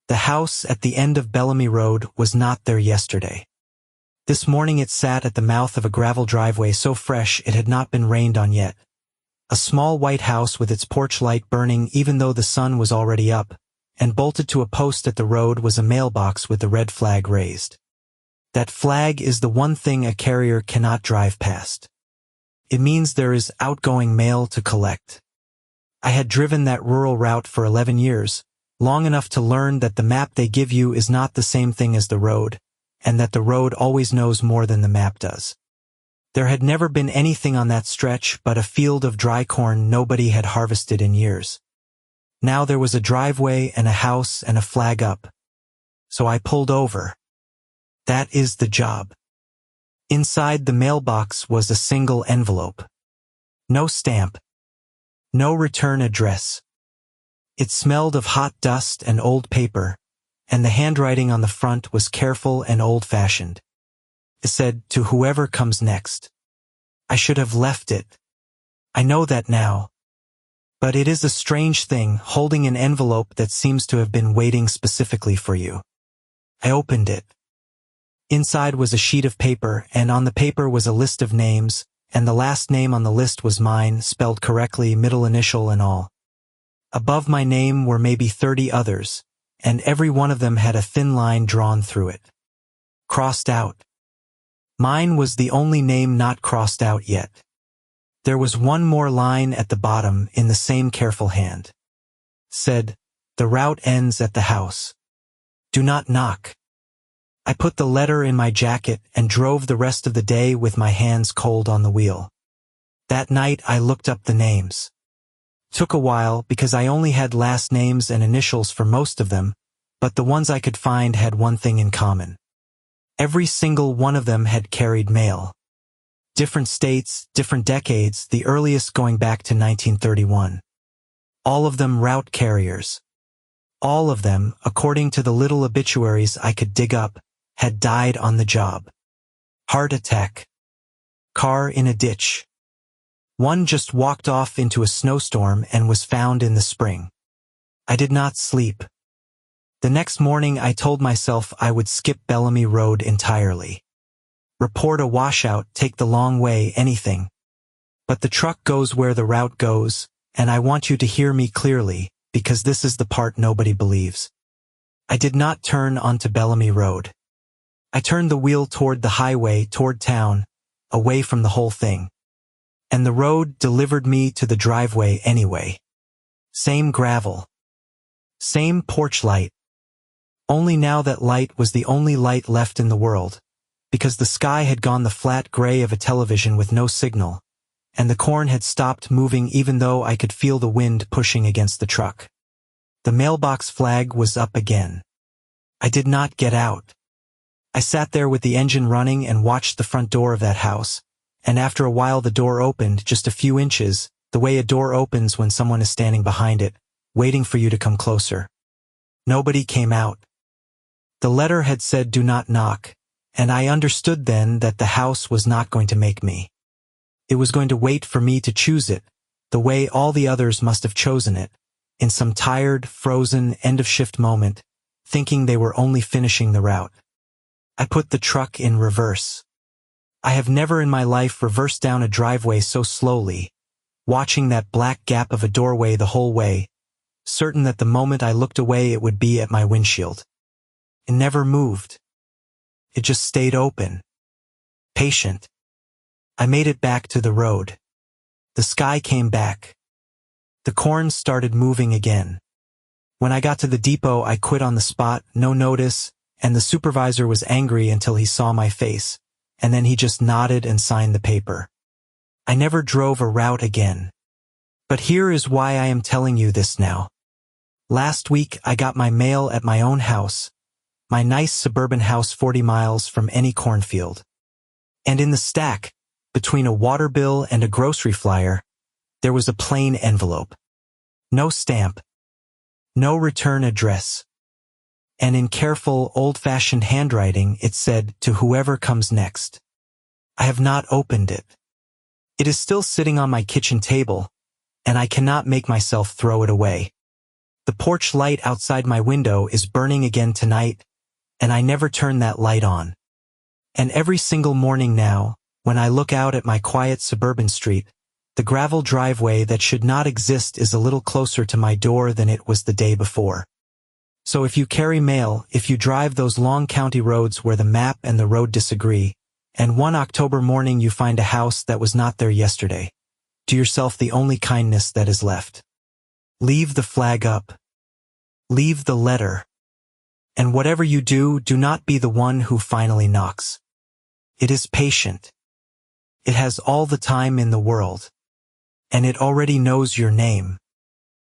The house at the end of Bellamy Road was not there yesterday. This morning it sat at the mouth of a gravel driveway so fresh it had not been rained on yet. A small white house with its porch light burning even though the sun was already up, and bolted to a post at the road was a mailbox with the red flag raised. That flag is the one thing a carrier cannot drive past. It means there is outgoing mail to collect. I had driven that rural route for 11 years, long enough to learn that the map they give you is not the same thing as the road, and that the road always knows more than the map does. There had never been anything on that stretch but a field of dry corn nobody had harvested in years. Now there was a driveway and a house and a flag up. So I pulled over. That is the job. Inside the mailbox was a single envelope. No stamp. No return address. It smelled of hot dust and old paper, and the handwriting on the front was careful and old-fashioned. It said, "To whoever comes next." I should have left it. I know that now. But it is a strange thing, holding an envelope that seems to have been waiting specifically for you. I opened it. Inside was a sheet of paper, and on the paper was a list of names, and the last name on the list was mine, spelled correctly, middle initial and all. Above my name were maybe 30 others, and every one of them had a thin line drawn through it. Crossed out. Mine was the only name not crossed out yet. There was one more line at the bottom in the same careful hand. Said, "The route ends at the house. Do not knock." I put the letter in my jacket and drove the rest of the day with my hands cold on the wheel. That night I looked up the names. Took a while because I only had last names and initials for most of them, but the ones I could find had one thing in common. Every single one of them had carried mail. Different states, different decades, the earliest going back to 1931. All of them route carriers. All of them, according to the little obituaries I could dig up, had died on the job. Heart attack. Car in a ditch. One just walked off into a snowstorm and was found in the spring. I did not sleep. The next morning I told myself I would skip Bellamy Road entirely. Report a washout, take the long way, anything. But the truck goes where the route goes, and I want you to hear me clearly, because this is the part nobody believes. I did not turn onto Bellamy Road. I turned the wheel toward the highway, toward town, away from the whole thing. And the road delivered me to the driveway anyway. Same gravel. Same porch light. Only now that light was the only light left in the world, because the sky had gone the flat gray of a television with no signal, and the corn had stopped moving even though I could feel the wind pushing against the truck. The mailbox flag was up again. I did not get out. I sat there with the engine running and watched the front door of that house, and after a while the door opened just a few inches, the way a door opens when someone is standing behind it, waiting for you to come closer. Nobody came out. The letter had said "Do not knock," and I understood then that the house was not going to make me. It was going to wait for me to choose it, the way all the others must have chosen it, in some tired, frozen, end-of-shift moment, thinking they were only finishing the route. I put the truck in reverse. I have never in my life reversed down a driveway so slowly, watching that black gap of a doorway the whole way, certain that the moment I looked away it would be at my windshield. It never moved. It just stayed open. Patient. I made it back to the road. The sky came back. The corn started moving again. When I got to the depot I quit on the spot, no notice, and the supervisor was angry until he saw my face, and then he just nodded and signed the paper. I never drove a route again. But here is why I am telling you this now. Last week I got my mail at my own house, my nice suburban house 40 miles from any cornfield. And in the stack, between a water bill and a grocery flyer, there was a plain envelope. No stamp. No return address. And in careful, old-fashioned handwriting it said, "To whoever comes next." I have not opened it. It is still sitting on my kitchen table, and I cannot make myself throw it away. The porch light outside my window is burning again tonight, and I never turn that light on. And every single morning now, when I look out at my quiet suburban street, the gravel driveway that should not exist is a little closer to my door than it was the day before. So if you carry mail, if you drive those long county roads where the map and the road disagree, and one October morning you find a house that was not there yesterday, do yourself the only kindness that is left. Leave the flag up. Leave the letter. And whatever you do, do not be the one who finally knocks. It is patient. It has all the time in the world. And it already knows your name.